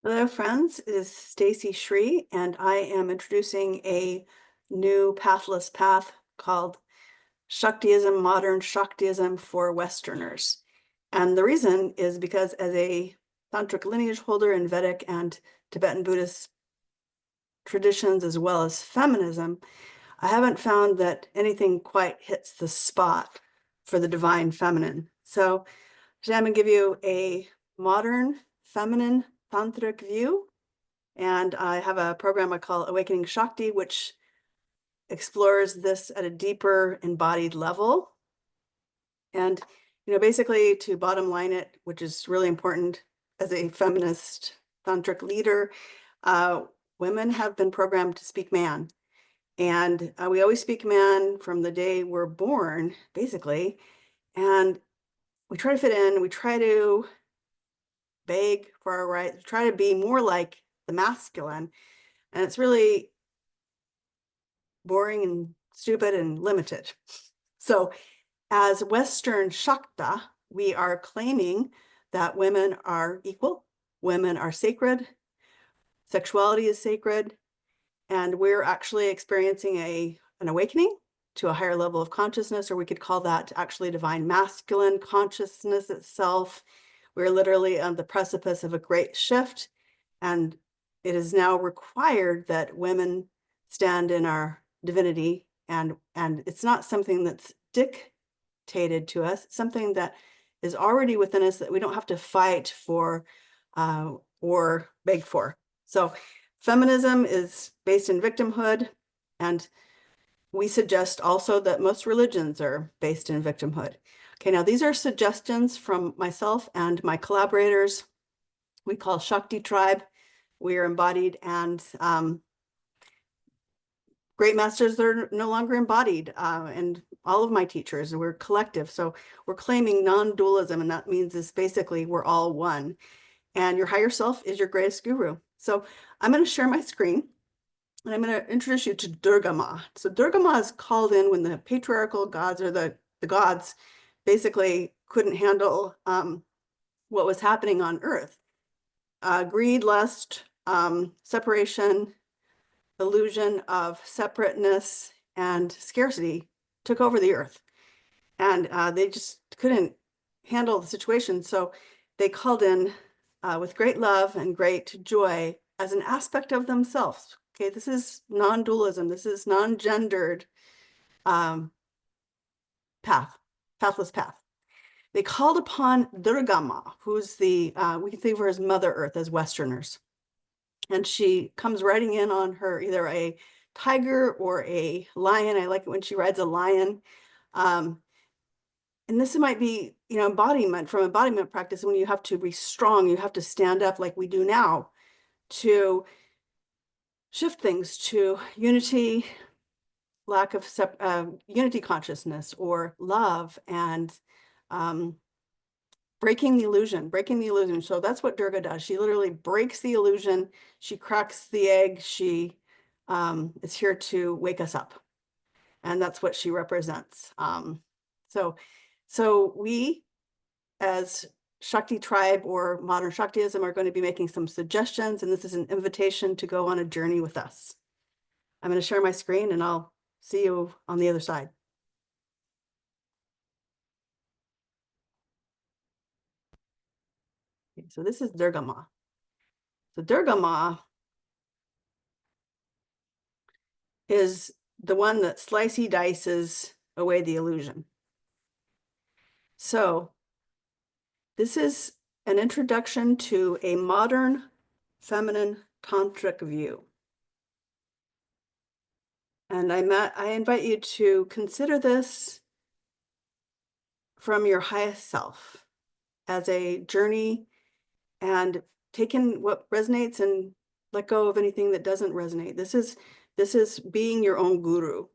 Hello, friends. It is Stacy Shree, and I am introducing a new pathless path called Shaktism, modern Shaktism for Westerners. And the reason is because as a tantric lineage holder in Vedic and Tibetan Buddhist traditions, as well as feminism, I haven't found that anything quite hits the spot for the divine feminine. So today I'm going to give you a modern feminine tantric view. And I have a program I call Awakening Shakti, which explores this at a deeper embodied level. And, basically to bottom line it, which is really important as a feminist tantric leader, women have been programmed to speak man. And we always speak man from the day we're born, basically. And we try to fit in, we try to beg for our rights, try to be more like the masculine. And it's really boring and stupid and limited. So as Western Shakta, we are claiming that women are equal, women are sacred, sexuality is sacred, and we're actually experiencing an awakening to a higher level of consciousness, or we could call that actually divine masculine consciousness itself. We're literally on the precipice of a great shift, and it is now required that women stand in our divinity, and it's not something that's dictated to us. It's something that is already within us that we don't have to fight for or beg for. So feminism is based in victimhood, and we suggest also that most religions are based in victimhood. Okay, now these are suggestions from myself and my collaborators. We call Shakti Tribe. We are embodied, and great masters that are no longer embodied, and all of my teachers, we're collective. So we're claiming non-dualism, and that means is basically we're all one. And your higher self is your greatest guru. So I'm going to share my screen, and I'm going to introduce you to Durga Ma. So Durga Ma is called in when the patriarchal gods, or the gods, basically couldn't handle what was happening on Earth. Greed, lust, separation, illusion of separateness, and scarcity took over the Earth. And they just couldn't handle the situation. So they called in with great love and great joy as an aspect of themselves. Okay, this is non-dualism. This is non-gendered pathless path. They called upon Durga Ma, who's we can think of her as Mother Earth as Westerners. And she comes riding in on her either a tiger or a lion. I like it when she rides a lion. And this might be, embodiment, from embodiment practice, when you have to be strong, you have to stand up like we do now to shift things to unity, lack of unity consciousness, or love, and breaking the illusion. So that's what Durga does. She literally breaks the illusion. She cracks the egg. She is here to wake us up. And that's what she represents. So we, as Shakti Tribe or modern Shaktism, are going to be making some suggestions, and this is an invitation to go on a journey with us. I'm going to share my screen, and I'll see you on the other side. Okay, so this is Durga Ma. So Durga Ma is the one that slicey dices away the illusion. So this is an introduction to a modern feminine tantric view. And I invite you to consider this from your highest self as a journey, and take in what resonates and let go of anything that doesn't resonate. This is being your own guru,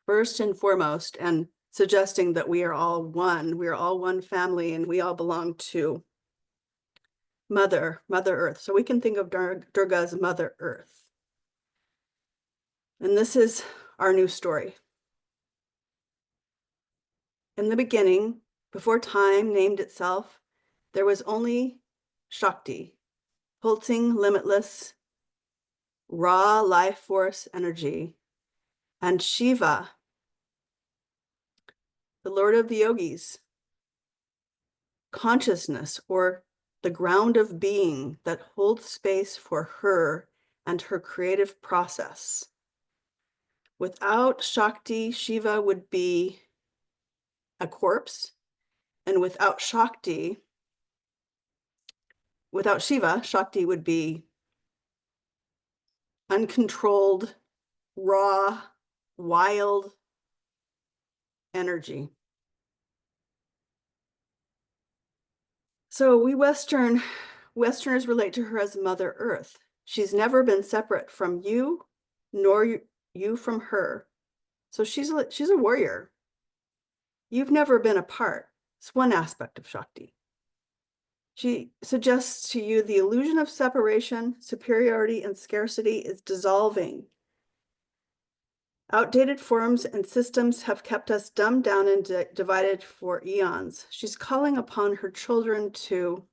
first and foremost, and suggesting that we are all one family, and we all belong to Mother Earth. So we can think of Durga as Mother Earth. And this is our new story. In the beginning, before time named itself, There was only Shakti, pulsing, limitless, raw life force energy, and Shiva, the Lord of the yogis, consciousness, or the ground of being that holds space for her and her creative process. Without Shakti, Shiva would be a corpse, and without Shiva, Shakti would be uncontrolled, raw, wild energy. So we Westerners relate to her as Mother Earth. She's never been separate from you, nor you from her. So she's a warrior. You've never been apart. It's one aspect of Shakti. She suggests to you the illusion of separation, superiority, and scarcity is dissolving. Outdated forms and systems have kept us dumbed down and divided for eons. She's calling upon her children to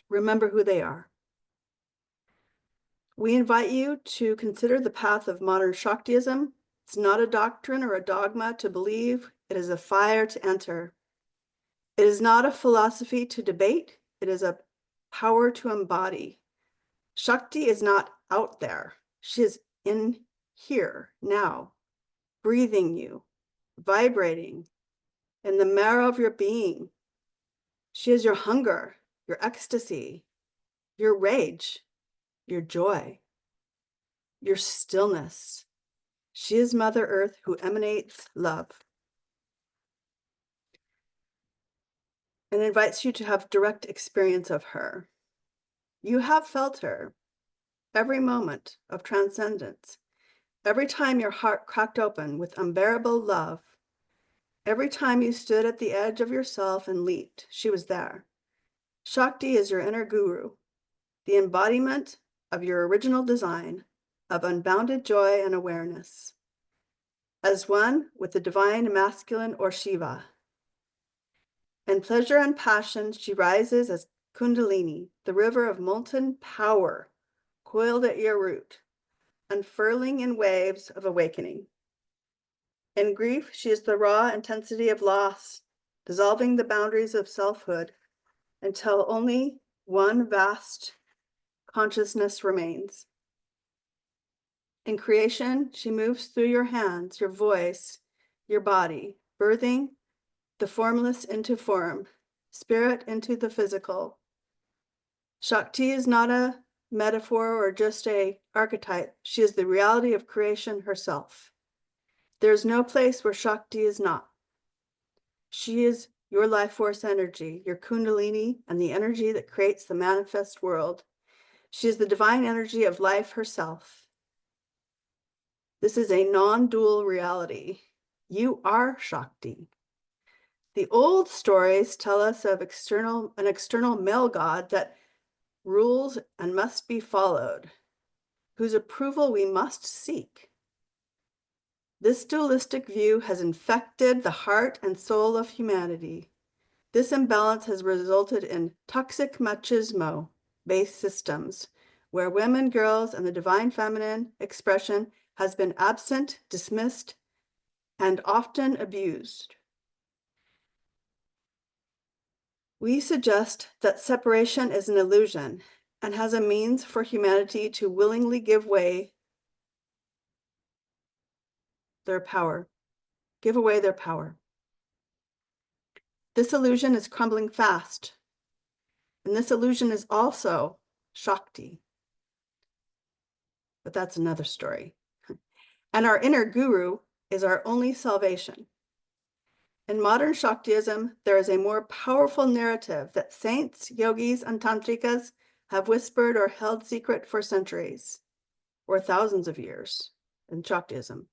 remember who they are. We invite you to consider the path of modern Shaktism. It's not a doctrine or a dogma to believe. It is a fire to enter. It is not a philosophy to debate. It is a power to embody. Shakti is not out there. She is in here, now, breathing you, vibrating in the marrow of your being. She is your hunger, your ecstasy, your rage, your joy, your stillness. She is Mother Earth who emanates love and invites you to have direct experience of her. You have felt her every moment of transcendence, every time your heart cracked open with unbearable love, every time you stood at the edge of yourself and leaped, she was there. Shakti is your inner guru, the embodiment of your original design of unbounded joy and awareness, as one with the divine masculine or Shiva. In pleasure and passion, she rises as Kundalini, the river of molten power, coiled at your root, unfurling in waves of awakening. In grief, she is the raw intensity of loss, dissolving the boundaries of selfhood until only one vast consciousness remains. In creation, she moves through your hands, your voice, your body, birthing the formless into form, spirit into the physical. Shakti is not a metaphor or just an archetype. She is the reality of creation herself. There is no place where Shakti is not. She is your life force energy, your Kundalini, and the energy that creates the manifest world. She is the divine energy of life herself. This is a non-dual reality. You are Shakti. The old stories tell us of an external male god that rules and must be followed, whose approval we must seek. This dualistic view has infected the heart and soul of humanity. This imbalance has resulted in toxic machismo-based systems, where women, girls, and the divine feminine expression has been absent, dismissed, and often abused. We suggest that separation is an illusion and has a means for humanity to willingly give away their power. This illusion is crumbling fast, and this illusion is also Shakti. But that's another story. And our inner guru is our only salvation. In modern Shaktism, there is a more powerful narrative that saints, yogis, and tantrikas have whispered or held secret for centuries or thousands of years in Shaktism.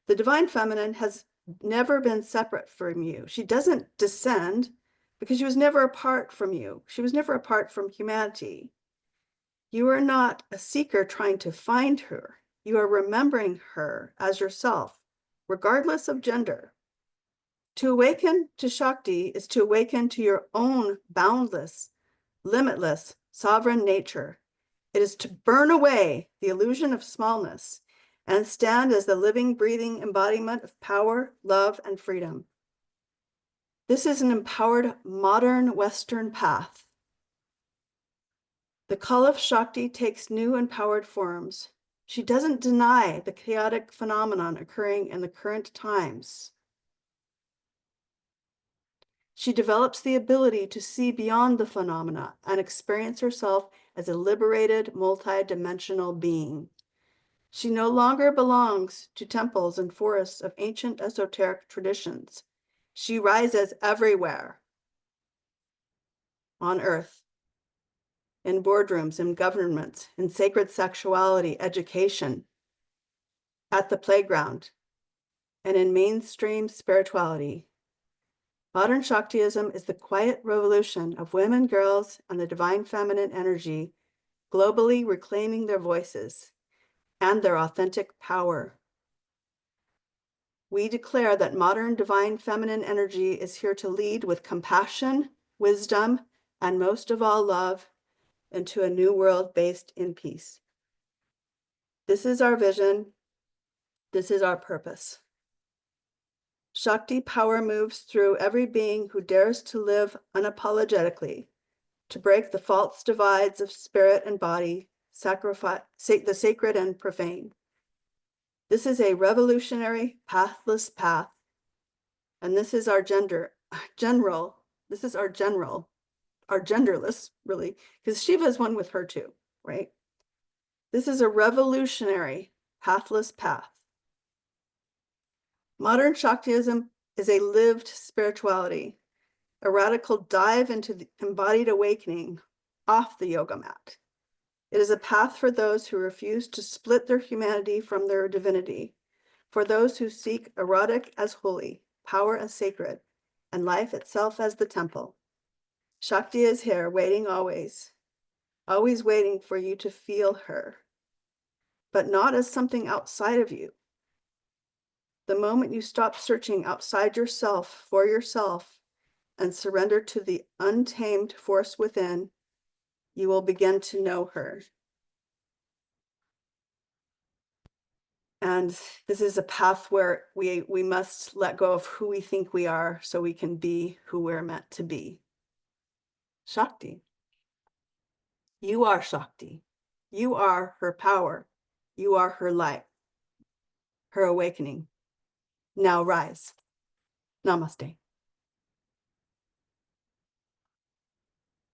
The divine feminine has never been separate from you. She doesn't descend because she was never apart from you. She was never apart from humanity. You are not a seeker trying to find her. You are remembering her as yourself, regardless of gender. To awaken to Shakti is to awaken to your own boundless, limitless, sovereign nature. It is to burn away the illusion of smallness and stand as the living, breathing embodiment of power, love, and freedom. This is an empowered, modern Western path. The call of Shakti takes new empowered forms. She doesn't deny the chaotic phenomenon occurring in the current times. She develops the ability to see beyond the phenomena and experience herself as a liberated, multi-dimensional being. She no longer belongs to temples and forests of ancient esoteric traditions. She rises everywhere on earth, in boardrooms, in governments, in sacred sexuality, education, at the playground, and in mainstream spirituality. Modern Shaktism is the quiet revolution of women, girls, and the divine feminine energy, globally reclaiming their voices and their authentic power. We declare that modern divine feminine energy is here to lead with compassion, wisdom, and most of all, love into a new world based in peace. This is our vision. This is our purpose. Shakti power moves through every being who dares to live unapologetically, to break the false divides of spirit and body, sacrifice the sacred and profane. This is a revolutionary, pathless path, and this is our genderless, really, because Shiva is one with her too, right? This is a revolutionary, pathless path. Modern Shaktism is a lived spirituality, a radical dive into the embodied awakening off the yoga mat. It is a path for those who refuse to split their humanity from their divinity, for those who seek erotic as holy, power as sacred, and life itself as the temple. Shakti is here, waiting always waiting for you to feel her, but not as something outside of you. The moment you stop searching outside yourself for yourself and surrender to the untamed force within, you will begin to know her. And this is a path where we must let go of who we think we are so we can be who we're meant to be. Shakti. You are Shakti. You are her power. You are her light, her awakening. Now rise. Namaste.